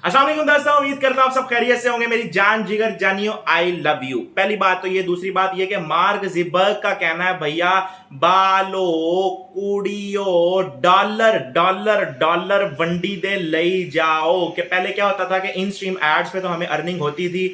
अस्सलाम वालेकुम दोस्तों, उम्मीद करता हूं आप सब खैरियत से होंगे। मेरी जान जिगर जानियो, आई लव यू। पहली बात तो ये, दूसरी बात ये कि मार्क ज़ुकरबर्ग का कहना है भैया बालो कुड़ियो डॉलर डॉलर डॉलर वंडी दे लई जाओ। कि पहले क्या होता था कि इन स्ट्रीम एड्स पे तो हमें अर्निंग होती थी,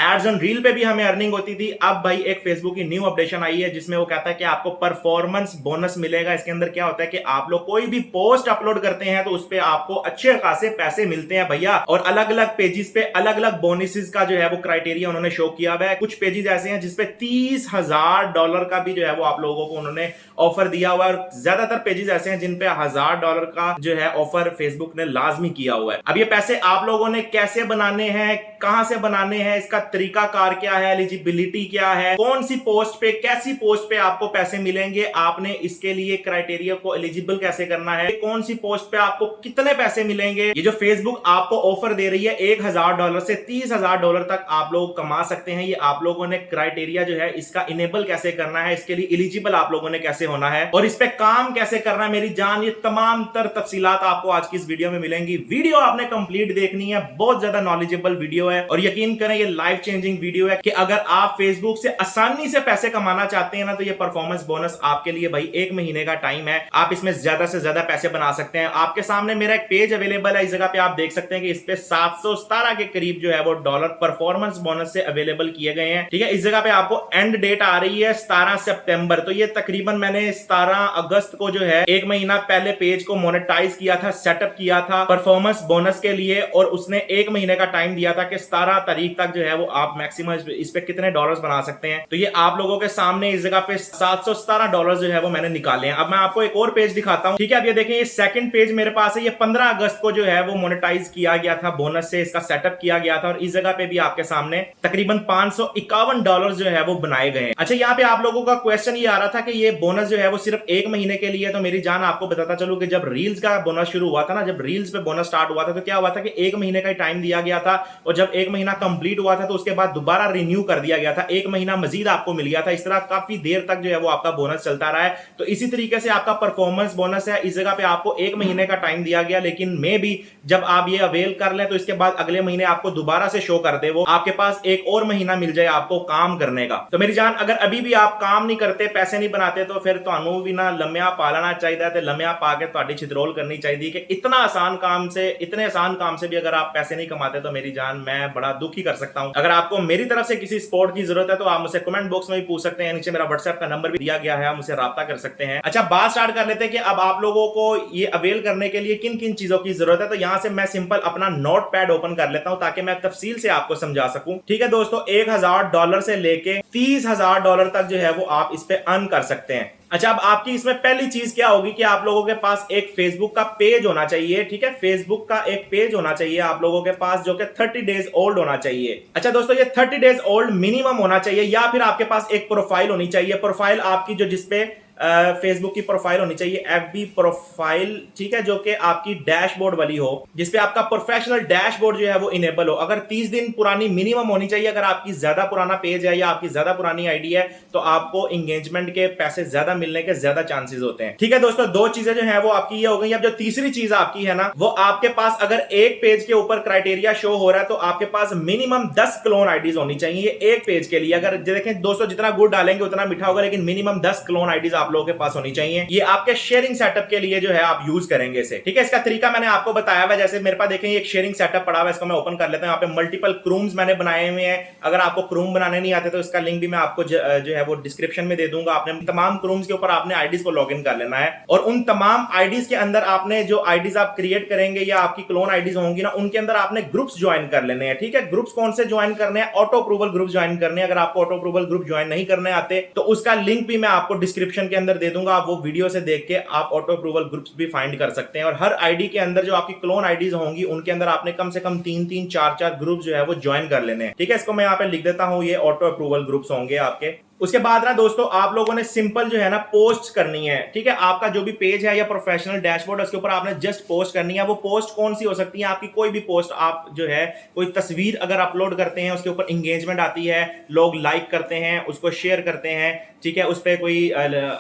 एड्स ऑन रील पे भी हमें अर्निंग होती थी। अब भाई एक फेसबुक की न्यू अपडेशन आई है जिसमें वो कहता है कि आपको परफॉर्मेंस बोनस मिलेगा। इसके अंदर क्या होता है कि आप लोग कोई भी पोस्ट अपलोड करते हैं तो उस पर आपको अच्छे खासे पैसे मिलते हैं भैया। और अलग अलग पेजेस पे अलग अलग बोनसेस का जो है वो क्राइटेरिया उन्होंने शो किया हुआ है। कुछ पेजेस ऐसे हैं जिसपे $30,000 का भी जो है वो आप लोगों को उन्होंने ऑफर दिया हुआ है, और ज्यादातर पेजेस ऐसे हैं जिन पे $1,000 का जो है ऑफर फेसबुक ने लाजमी किया हुआ है। अब ये पैसे आप लोगों ने कैसे बनाने हैं, कहां से बनाने हैं, इसका तरीकाकार क्या है, एलिजिबिलिटी क्या है, कौन सी पोस्ट पे, कैसी पोस्ट पे आपको पैसे मिलेंगे, आपने इसके लिए क्राइटेरिया को एलिजिबल कैसे करना है, कौन सी पोस्ट पे आपको कितने पैसे मिलेंगे। ये जो फेसबुक आपको ऑफर दे रही है $1,000 से $30,000 तक आप लोग कमा सकते हैं, ये आप लोगों ने क्राइटेरिया जो है इसका इनेबल कैसे करना है, इसके लिए एलिजिबल आप लोगों ने कैसे होना है और इस पे काम कैसे करना है। मेरी जान, ये तमाम तर तफसीलात आपको आज की इस वीडियो में मिलेंगी। वीडियो आपने कंप्लीट देखनी है, बहुत ज्यादा नॉलेजेबल वीडियो है और यकीन करें ये लाइफ चेंजिंग वीडियो है कि अगर आप फेसबुक से आसानी से पैसे कमाना चाहते हैं ना, तो ये परफॉर्मेंस बोनस आपके लिए भाई 1 महीने का टाइम है। आप इसमें ज्यादा से ज्यादा पैसे बना सकते हैं। आपके सामने मेरा एक पेज अवेलेबल है, इस जगह पे आप देख सकते हैं कि इस पे 717 के करीब जो है वो डॉलर परफॉर्मेंस बोनस से अवेलेबल किए गए हैं। ठीक है, इस जगह पे आपको एंड डेट आ रही है 17 सितंबर। तो ये तकरीबन मैंने 17 अगस्त को जो है 1 महीना पहले पेज को मोनेटाइज किया था, सेटअप किया था परफॉर्मेंस बोनस के लिए, और उसने 1 महीने का टाइम दिया था कि 17 तारीख तक जो है वो आप मैक्सिमम इस पे कितने डॉलर्स बना सकते हैं। तो ये आप लोगों के सामने इस जगह पे $717 जो है वो मैंने निकाले हैं। अब मैं आपको एक और पेज दिखाता हूं। ठीक है, अब ये देखें, ये सेकंड पेज मेरे पास है। ये 15 अगस्त को जो है वो मोनेटाइज किया गया था, बोनस से इसका सेटअप किया गया था, और इस जगह पे भी आपके सामने तकरीबन $551 जो है वो बनाए गए हैं। अच्छा, यहाँ पे आप लोगों का क्वेश्चन ये आ रहा था कि ये बोनस जो है वो सिर्फ 1 महीने के लिए। तो मेरी जान, आपको बताता चलूं कि जब रील्स का बोनस शुरू हुआ था ना, जब रील्स पे बोनस स्टार्ट हुआ था, तो क्या हुआ था कि 1 महीने का टाइम दिया गया था, और जब 1 महीना कंप्लीट हुआ था तो उसके बाद दोबारा रिन्यू कर दिया गया था, 1 महीना मजीद आपको मिल गया था। इस तरह काफी देर तक जो है वो आपका बोनस चलता रहा है। तो इसी तरीके से आपका परफॉर्मेंस बोनस है, इस जगह पे आपको 1 महीने का टाइम दिया गया, लेकिन मे भी जब आप ये अवेल कर लें तो इसके बाद अगले महीने आपको दोबारा से शो कर दे, वो आपके पास एक और महीना मिल जाए आपको काम करने का। तो मेरी जान, अगर अभी भी आप काम नहीं करते, पैसे नहीं बनाते, तो फिर ਤੁਹਾਨੂੰ भी ना लम्या पा लेना चाहिए थे, लम्या पा के ਤੁਹਾਡੀ छिद्रोल करनी चाहिए कि इतना आसान काम से, इतने आसान काम से भी अगर आप पैसे नहीं कमाते तो मेरी जान मैं बड़ा दुखी कर सकता हूं। अगर आपको मेरी तरफ से किसी सपोर्ट की जरूरत है तो आप मुझे कमेंट बॉक्स में भी पूछ सकते हैं, नीचे मेरा व्हाट्सएप का नंबर भी दिया गया है, आप मुझसे राब्ता कर सकते हैं। अच्छा, बात स्टार्ट कर लेते हैं कि अब आप लोगों को ये अवेल करने के लिए किन किन चीजों की जरूरत है। तो यहां से मैं सिंपल अपना नोट पैड ओपन कर लेता हूं ताकि मैं तफसील से आपको समझा सकूं। ठीक है दोस्तों, $1,000 से लेके $30,000 तक जो है वो आप इस पे अर्न कर सकते हैं। अच्छा, अब आपकी इसमें पहली चीज क्या होगी कि आप लोगों के पास एक फेसबुक का पेज होना चाहिए। ठीक है, फेसबुक का एक पेज होना चाहिए आप लोगों के पास, जो कि 30 डेज ओल्ड होना चाहिए। अच्छा दोस्तों, ये 30 डेज ओल्ड मिनिमम होना चाहिए, या फिर आपके पास एक प्रोफाइल होनी चाहिए। प्रोफाइल आपकी जो जिसपे फेसबुक की प्रोफाइल होनी चाहिए, एफबी प्रोफाइल। ठीक है, जो कि आपकी डैशबोर्ड वाली हो, जिसपे आपका प्रोफेशनल डैशबोर्ड जो है वो इनेबल हो। अगर 30 दिन पुरानी मिनिमम होनी चाहिए। अगर आपकी ज्यादा पुराना पेज है या आपकी ज्यादा पुरानी आईडी है तो आपको एंगेजमेंट के पैसे ज्यादा मिलने के ज्यादा चांसेस होते हैं। ठीक है दोस्तों, दो चीजें जो है वो आपकी ये हो गई। अब जो तीसरी चीज आपकी है ना, वो आपके पास अगर एक पेज के ऊपर क्राइटेरिया शो हो रहा है तो आपके पास मिनिमम 10 क्लोन आईडीज होनी चाहिए एक पेज के लिए। अगर देखें दोस्तों, जितना गुड़ डालेंगे उतना मीठा होगा, लेकिन मिनिमम 10 क्लोन आईडीज आप लोगों के पास होनी चाहिए। ये आपके शेयरिंग सेटअप के लिए जो है आप यूज करेंगे इसे। ठीक है, इसका तरीका मैंने आपको बताया हुआ है। जैसे मेरे पास देखें एक शेयरिंग सेटअप पड़ा हुआ है, इसको मैं ओपन कर लेता हूं। यहाँ पे मल्टीपल क्रूम्स मैंने बनाए हुए हैं। अगर आपको क्रूम बनाने नहीं आते तो इसका लिंक भी मैं आपको जो है वो डिस्क्रिप्शन में दे दूंगा। आपने तमाम क्रूम्स के ऊपर आपने आईडीज को लॉग इन कर लेना है, और उन तमाम आईडीज के अंदर आपने जो आईडीज आप क्रिएट करेंगे या आपकी क्लोन आईडीज होंगी ना, उनके अंदर आपने ग्रुप्स ज्वाइन कर लेने हैं। ठीक है, ग्रुप्स कौन से ज्वाइन करने हैं? ऑटो अप्रूवल ग्रुप ज्वाइन करने हैं। अगर आपको ऑटो अप्रूवल ग्रुप ज्वाइन नहीं करने आते तो उसका लिंक भी मैं आपको डिस्क्रिप्शन के अंदर दे दूंगा। आप वो वीडियो से देख के आप ऑटो अप्रूवल ग्रुप्स भी फाइंड कर सकते हैं। और हर आईडी के अंदर जो आपकी क्लोन आईडीज होंगी उनके अंदर आपने कम से कम 3-3, 4-4 ग्रुप जो है वो ज्वाइन कर लेने हैं। ठीक है, इसको मैं यहाँ पे लिख देता हूं, ये ऑटो अप्रूवल ग्रुप्स होंगे आपके। उसके बाद ना दोस्तों आप लोगों ने सिंपल जो है ना पोस्ट करनी है, ठीक है। आपका जो भी पेज है या प्रोफेशनल डैशबोर्ड उसके ऊपर आपने जस्ट पोस्ट करनी है। वो पोस्ट कौन सी हो सकती है? आपकी कोई भी पोस्ट, आप जो है कोई तस्वीर अगर अपलोड करते हैं उसके ऊपर इंगेजमेंट आती है, लोग लाइक करते हैं, उसको शेयर करते हैं, ठीक है, उस पर कोई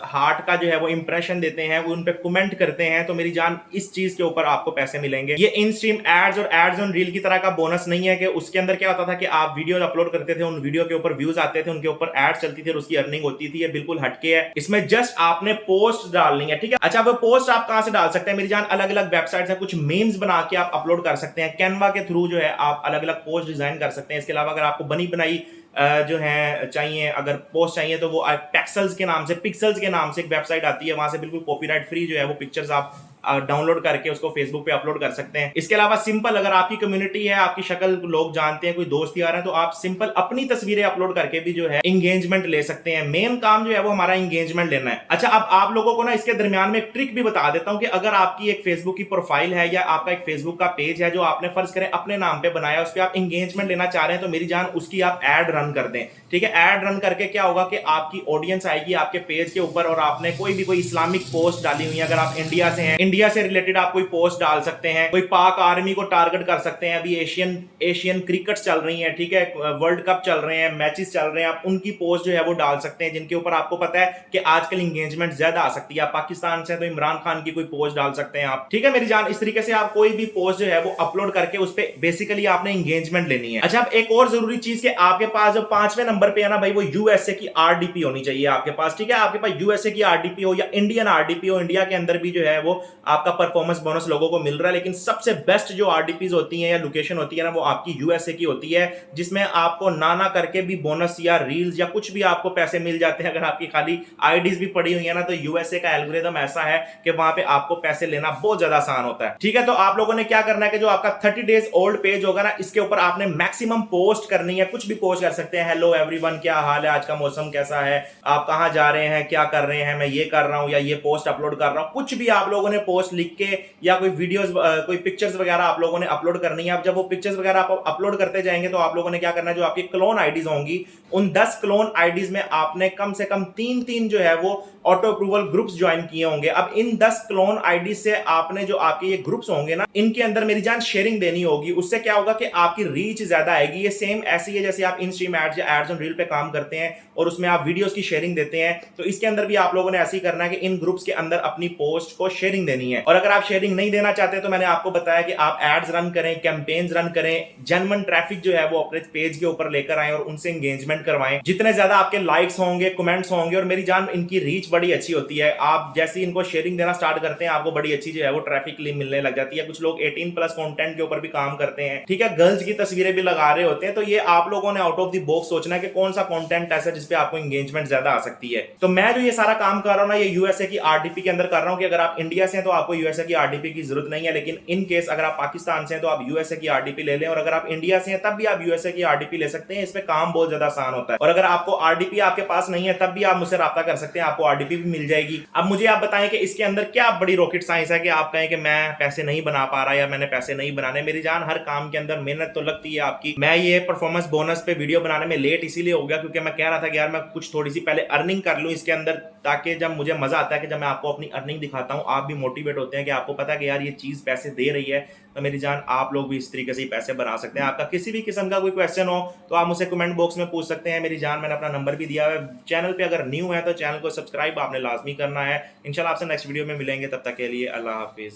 हार्ट का जो है वो इंप्रेशन देते हैं, वो उन पर कमेंट करते हैं, तो मेरी जान इस चीज के ऊपर आपको पैसे मिलेंगे। ये इन स्ट्रीम एड्स और एड्स ऑन रील की तरह का बोनस नहीं है कि उसके अंदर क्या होता था कि आप वीडियो अपलोड करते थे, उन वीडियो के ऊपर व्यूज आते थे, उनके ऊपर एड्स चलती थी और उसकी अर्निंग होती थी। ये बिल्कुल हटके है, इसमें जस्ट आपने पोस्ट डालनी है, ठीक है। अच्छा, वो पोस्ट आप कहां से डाल सकते हैं मेरी जान? अलग अलग वेबसाइट्स है, कुछ मीम्स बना के आप अपलोड कर सकते हैं। कैनवा के थ्रू जो है आप अलग अलग पोस्ट डिजाइन कर सकते हैं। इसके अलावा अगर आपको बनी बनाई जो है चाहिए, अगर पोस्ट चाहिए, तो वो पिक्सल्स के नाम से एक वेबसाइट आती है, वहां से बिल्कुल कॉपीराइट फ्री जो है वो पिक्चर्स आप डाउनलोड करके उसको फेसबुक पे अपलोड कर सकते हैं। इसके अलावा सिंपल, अगर आपकी कम्युनिटी है, आपकी शक्ल लोग जानते हैं, कोई दोस्त यार है, तो आप सिंपल अपनी तस्वीरें अपलोड करके भी जो है इंगेजमेंट ले सकते हैं। मेन काम जो है वो हमारा इंगेजमेंट लेना है। अच्छा, अब आप लोगों को ना इसके दरमियान में एक ट्रिक भी बता देता हूं कि अगर आपकी एक फेसबुक की प्रोफाइल है या आपका एक फेसबुक का पेज है जो आपने फर्ज करें अपने नाम पे बनाया, उस पर आप इंगेजमेंट लेना चाह रहे हैं, तो मेरी जान उसकी आप एड रन कर दें, ठीक है। एड रन करके क्या होगा कि आपकी ऑडियंस आएगी आपके पेज के ऊपर, और आपने कोई इस्लामिक पोस्ट डाली हुई है, अगर आप इंडिया से हैं, इंडिया से रिलेटेड आप कोई पोस्ट डाल सकते हैं, कोई पाक आर्मी को टारगेट कर सकते हैं, अभी एशियन क्रिकेट चल रही है, ठीक है, वर्ल्ड कप चल रहे हैं, मैचेस चल रहे हैं, आप उनकी पोस्ट जो है वो डाल सकते हैं जिनके ऊपर आपको पता है कि आजकल इंगेजमेंट ज्यादा आ सकती है। आप पाकिस्तान से तो इमरान खान की कोई पोस्ट डाल सकते हैं आप, ठीक है मेरी जान। इस तरीके से आप कोई भी पोस्ट जो है वो अपलोड करके उस पर बेसिकली आपने इंगेजमेंट लेनी है। अच्छा, अब एक और जरूरी चीज कि आपके पास जो 5वें नंबर पे है ना भाई, वो यूएसए की आरडीपी होनी चाहिए आपके पास, ठीक है। आपके पास यूएसए की आरडीपी हो या इंडियन आरडीपी हो, इंडिया के अंदर भी जो है वो आपका परफॉर्मेंस बोनस लोगों को मिल रहा है, लेकिन सबसे बेस्ट जो आरडीपीज होती हैं या लोकेशन होती है ना, वो आपकी यूएसए की होती है, जिसमें आपको ना करके भी बोनस या रील्स या कुछ भी आपको पैसे मिल जाते हैं। अगर आपकी खाली आईडीज भी पड़ी हुई है ना, तो यूएसए का एल्गोरिथम ऐसा है कि वहां पे आपको पैसे लेना बहुत ज्यादा आसान होता है, ठीक है। तो आप लोगों ने क्या करना है कि जो आपका 30 डेज ओल्ड पेज होगा ना, इसके ऊपर आपने मैक्सिमम पोस्ट करनी है, कुछ भी पोस्ट कर सकते हैं। हेलो एवरीवन, क्या हाल है, आज का मौसम कैसा है, आप कहां जा रहे हैं, क्या कर रहे हैं, मैं ये कर रहा हूं या ये पोस्ट अपलोड कर रहा हूं, कुछ भी आप लोगों ने पोस्ट लिख के या कोई वीडियोस कोई पिक्चर्स वगैरह आप लोगों ने अपलोड करनी है। अब जब वो पिक्चर्स वगैरह आप अपलोड करते जाएंगे तो आप लोगों ने क्या करना है, जो आपकी क्लोन आईडीज होंगी, उन 10 क्लोन आईडीज में आपने कम से कम 3 जो है वो ऑटो अप्रूवल ग्रुप्स ज्वाइन किए होंगे। अब इन 10 क्लोन आईडी से आपने जो आपके ये ग्रुप्स होंगे ना, इनके अंदर मेरी जान शेयरिंग देनी होगी। उससे क्या होगा कि आपकी रीच ज्यादा आएगी। ये सेम ऐसी है जैसे आप इन स्ट्रीम एड्स या एड्स ऑन रील पे काम करते हैं और उसमें आप वीडियोस की शेयरिंग देते हैं, तो इसके अंदर भी आप लोगों ने ऐसे ही करना है कि इन ग्रुप्स के अंदर अपनी पोस्ट को शेयरिंग देनी है। और अगर आप शेयरिंग नहीं देना चाहते तो मैंने आपको बताया कि आप एड्स रन करें, कैंपेन्स रन करें, जेन्युइन ट्रैफिक जो है वो अपने पेज के ऊपर लेकर आए और उनसे एंगेजमेंट करवाएं। जितने ज्यादा आपके लाइक्स होंगे, कमेंट्स होंगे, और मेरी जान इनकी रीच बड़ी अच्छी होती है। आप जैसे इनको शेयरिंग देना स्टार्ट करते हैं, आपको बड़ी अच्छी जो है वो ट्रैफिक मिलने लग जाती है। कुछ लोग 18+ कंटेंट के ऊपर भी काम करते हैं, ठीक है, गर्ल्स की तस्वीरें भी लगा रहे होते हैं। तो ये आप लोगों ने आउट ऑफ द बॉक्स सोचना है कि कौन सा कंटेंट ऐसा जिसपे आपको एंगेजमेंट ज्यादा आ सकती है। तो मैं जो ये सारा काम कर रहा हूं ना, ये यूएसए की आरडीपी के अंदर कर रहा हूं कि अगर आप इंडिया से हैं तो आपको यूएसए की आरडीपी की जरूरत नहीं है, लेकिन इन केस अगर आप पाकिस्तान से हैं तो आप यूएसए की आरडीपी ले लें, और अगर आप इंडिया से हैं तब भी आप यूएसए की आरडीपी ले सकते हैं। इसमें काम बहुत ज्यादा आसान होता है। और अगर आपको आरडीपी आपके पास नहीं है तब भी आप मुझसे राब्ता कर सकते हैं, आपको आरडीपी भी मिल जाएगी। अब मुझे आप बताएं कि इसके अंदर क्या बड़ी रॉकेट साइंस है कि आप कहें कि मैं पैसे नहीं बना पा रहा या मैंने पैसे नहीं बनाने। मेरी जान, हर काम के अंदर मेहनत तो लगती है आपकी। मैं ये परफॉर्मेंस बोनस पे वीडियो बनाने में लेट इसीलिए हो गया क्योंकि मैं कह रहा था कि यार मैं कुछ थोड़ी सी पहले अर्निंग कर लूं इसके अंदर, ताकि जब मुझे मजा आता है कि जब मैं आपको अपनी अर्निंग दिखाता हूं, आप भी मोटिवेट होते हैं कि आपको पता है कि यार ये चीज पैसे दे रही है। तो मेरी जान, आप लोग भी इस तरीके से ही पैसे बना सकते हैं। आपका किसी भी किस्म का कोई क्वेश्चन हो तो आप मुझसे कमेंट बॉक्स में पूछ सकते हैं। मेरी जान, मैंने अपना नंबर भी दिया है। चैनल पे अगर न्यू है तो चैनल को सब्सक्राइब आपने लाजमी करना है। इंशाल्लाह आपसे नेक्स्ट वीडियो में मिलेंगे, तब तक के लिए अल्लाह हाफिज।